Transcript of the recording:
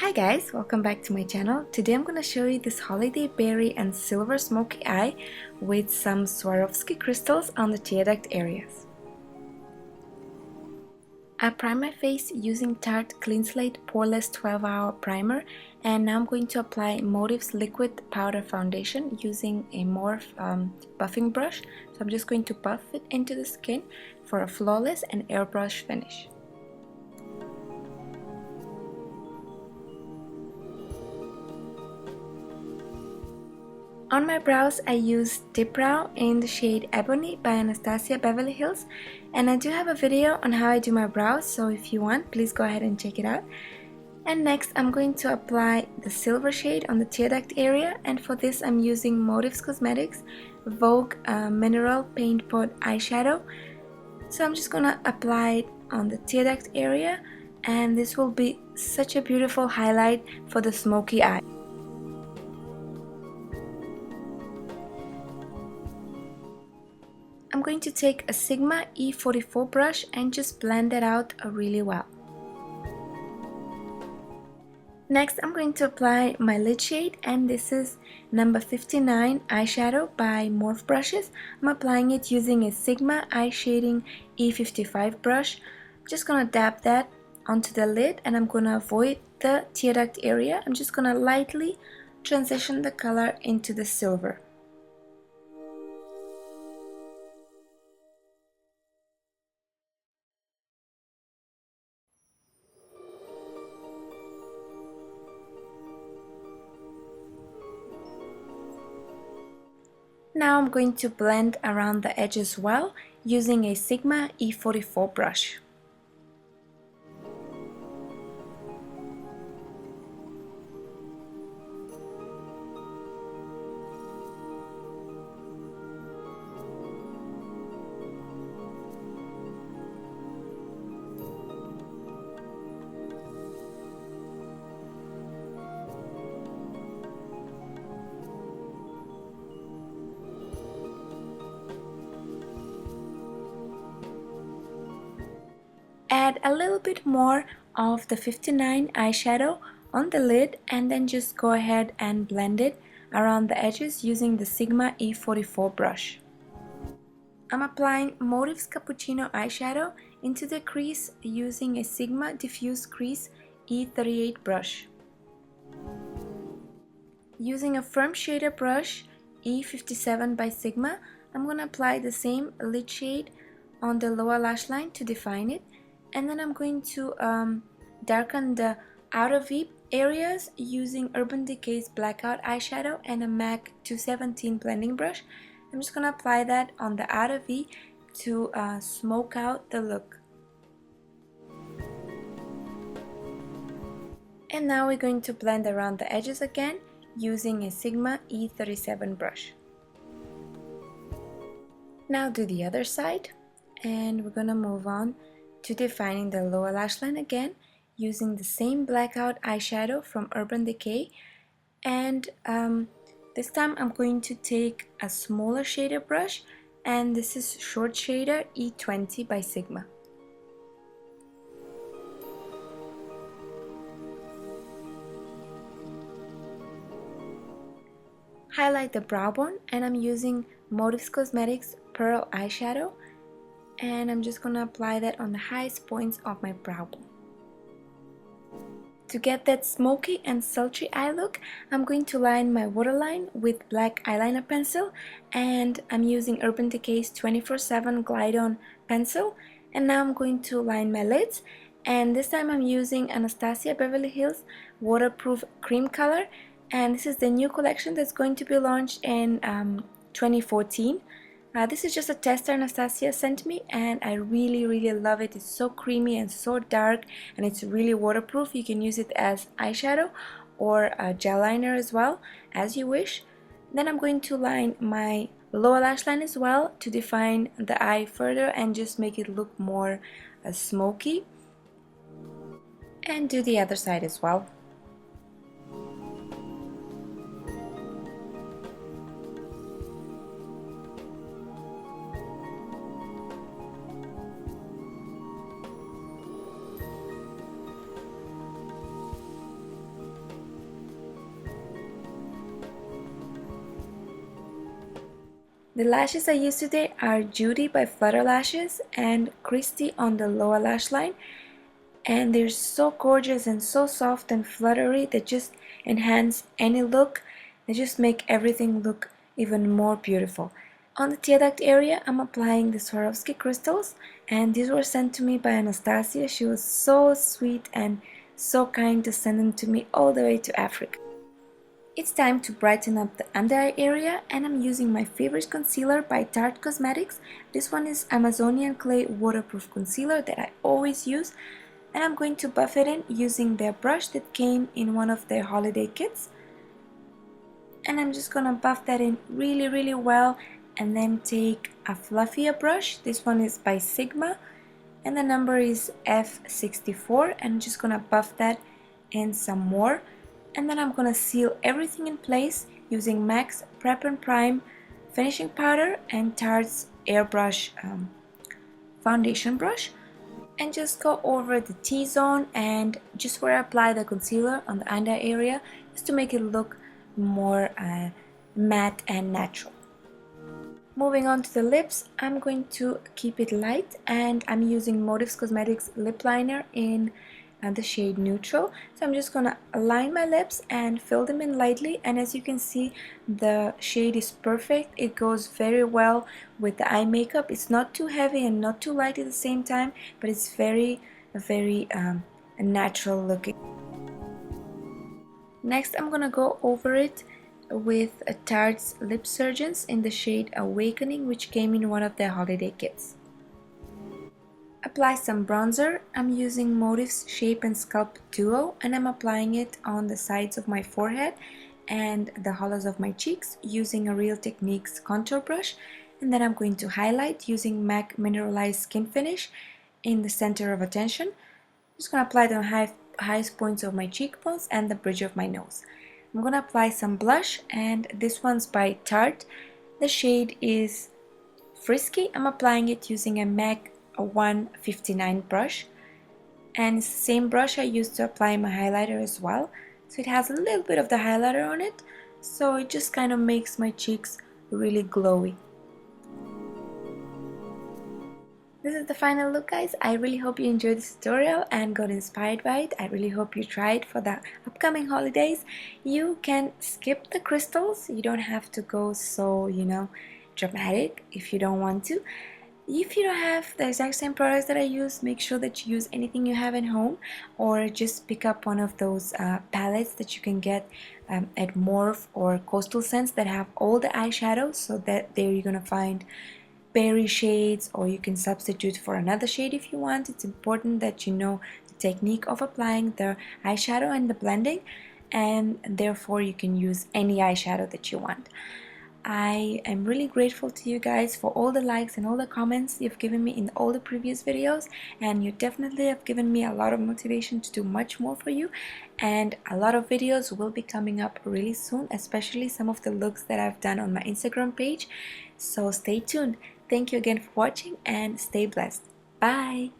Hi guys, welcome back to my channel. Today I'm going to show you this holiday berry and silver smoky eye with some Swarovski crystals on the tear duct areas. I prime my face using Tarte Clean Slate Poreless 12-hour primer, and now I'm going to apply Morphe's liquid powder foundation using a Morphe buffing brush. So I'm just going to buff it into the skin for a flawless and airbrush finish. On my brows, I use Dip Brow in the shade Ebony by Anastasia Beverly Hills, and I do have a video on how I do my brows, so if you want, please go ahead and check it out. And next, I'm going to apply the silver shade on the tear duct area, and for this I'm using Morphe Cosmetics Vogue Mineral Paint Pot Eyeshadow. So I'm just gonna apply it on the tear duct area, and this will be such a beautiful highlight for the smoky eye. I'm going to take a Sigma E44 brush and just blend it out really well. Next, I'm going to apply my lid shade, and this is number 59 eyeshadow by Morphe brushes. I'm applying it using a Sigma eye shading E55 brush. Just gonna dab that onto the lid, and I'm gonna avoid the tear duct area. I'm just gonna lightly transition the color into the silver. Now I'm going to blend around the edge as well using a Sigma E44 brush. Add a little bit more of the 59 eyeshadow on the lid, and then just go ahead and blend it around the edges using the Sigma E44 brush. I'm applying Morphe's Cappuccino eyeshadow into the crease using a Sigma Diffuse Crease E38 brush. Using a firm shader brush E57 by Sigma, I'm going to apply the same lid shade on the lower lash line to define it. And then I'm going to darken the outer V areas using Urban Decay's Blackout eyeshadow and a MAC 217 blending brush. I'm just going to apply that on the outer V to smoke out the look. And now we're going to blend around the edges again using a Sigma E37 brush. Now do the other side, and we're going to move on to defining the lower lash line again using the same Blackout eyeshadow from Urban Decay, and this time I'm going to take a smaller shader brush, and this is short shader E20 by Sigma. Highlight the brow bone, and I'm using Morphe Cosmetics Pearl eyeshadow, and I'm just gonna apply that on the highest points of my brow bone. To get that smoky and sultry eye look, I'm going to line my waterline with black eyeliner pencil, and I'm using Urban Decay's 24/7 Glide On pencil. And now I'm going to line my lids, and this time I'm using Anastasia Beverly Hills Waterproof Cream Color, and this is the new collection that's going to be launched in 2014. This is just a tester Anastasia sent me, and I really love it. It's so creamy and so dark, and it's really waterproof. You can use it as eyeshadow or a gel liner as well, as you wish. Then I'm going to line my lower lash line as well to define the eye further and just make it look more smoky. And do the other side as well. The lashes I used today are Judy by Flutter Lashes and Christy on the lower lash line, and they're so gorgeous and so soft and fluttery. They just enhance any look. They just make everything look even more beautiful. On the tear duct area, I'm applying the Swarovski Crystals, and these were sent to me by Anastasia. She was so sweet and so kind to send them to me all the way to Africa. It's time to brighten up the under eye area, and I'm using my favorite concealer by Tarte Cosmetics. This one is Amazonian Clay Waterproof Concealer that I always use, and I'm going to buff it in using their brush that came in one of their holiday kits. And I'm just gonna buff that in really well, and then take a fluffier brush. This one is by Sigma, and the number is F64, and I'm just gonna buff that in some more. And then I'm gonna seal everything in place using MAC's Prep and Prime finishing powder and Tarte's Airbrush foundation brush, and just go over the T-zone and just where I apply the concealer on the under area, just to make it look more matte and natural. Moving on to the lips, I'm going to keep it light, and I'm using Motives Cosmetics lip liner in the shade Neutral. So I'm just gonna align my lips and fill them in lightly, and as you can see, the shade is perfect. It goes very well with the eye makeup. It's not too heavy and not too light at the same time, but it's very natural looking. Next, I'm gonna go over it with a Tarte's Lip Surgence in the shade Awakening, which came in one of their holiday kits. Apply some bronzer. I'm using Motive's Shape and Sculpt Duo, and I'm applying it on the sides of my forehead and the hollows of my cheeks using a Real Techniques contour brush. And then I'm going to highlight using MAC Mineralize Skin Finish in the center of attention. I'm just going to apply it on the highest points of my cheekbones and the bridge of my nose. I'm going to apply some blush, and this one's by Tarte. The shade is Frisky. I'm applying it using a MAC 159 brush, and it's the same brush I used to apply my highlighter as well. So it has a little bit of the highlighter on it, so it just kind of makes my cheeks really glowy. This is the final look, guys. I really hope you enjoyed this tutorial and got inspired by it. I really hope you try it for the upcoming holidays. You can skip the crystals. You don't have to go so, dramatic if you don't want to. If you don't have the exact same products that I use, make sure that you use anything you have at home, or just pick up one of those palettes that you can get at Morphe or Coastal Scents that have all the eyeshadows, so that there you're gonna find berry shades, or you can substitute for another shade if you want. It's important that you know the technique of applying the eyeshadow and the blending, and therefore you can use any eyeshadow that you want. I am really grateful to you guys for all the likes and all the comments you've given me in all the previous videos, and you definitely have given me a lot of motivation to do much more for you, and a lot of videos will be coming up really soon, especially some of the looks that I've done on my Instagram page, so stay tuned. Thank you again for watching, and stay blessed. Bye!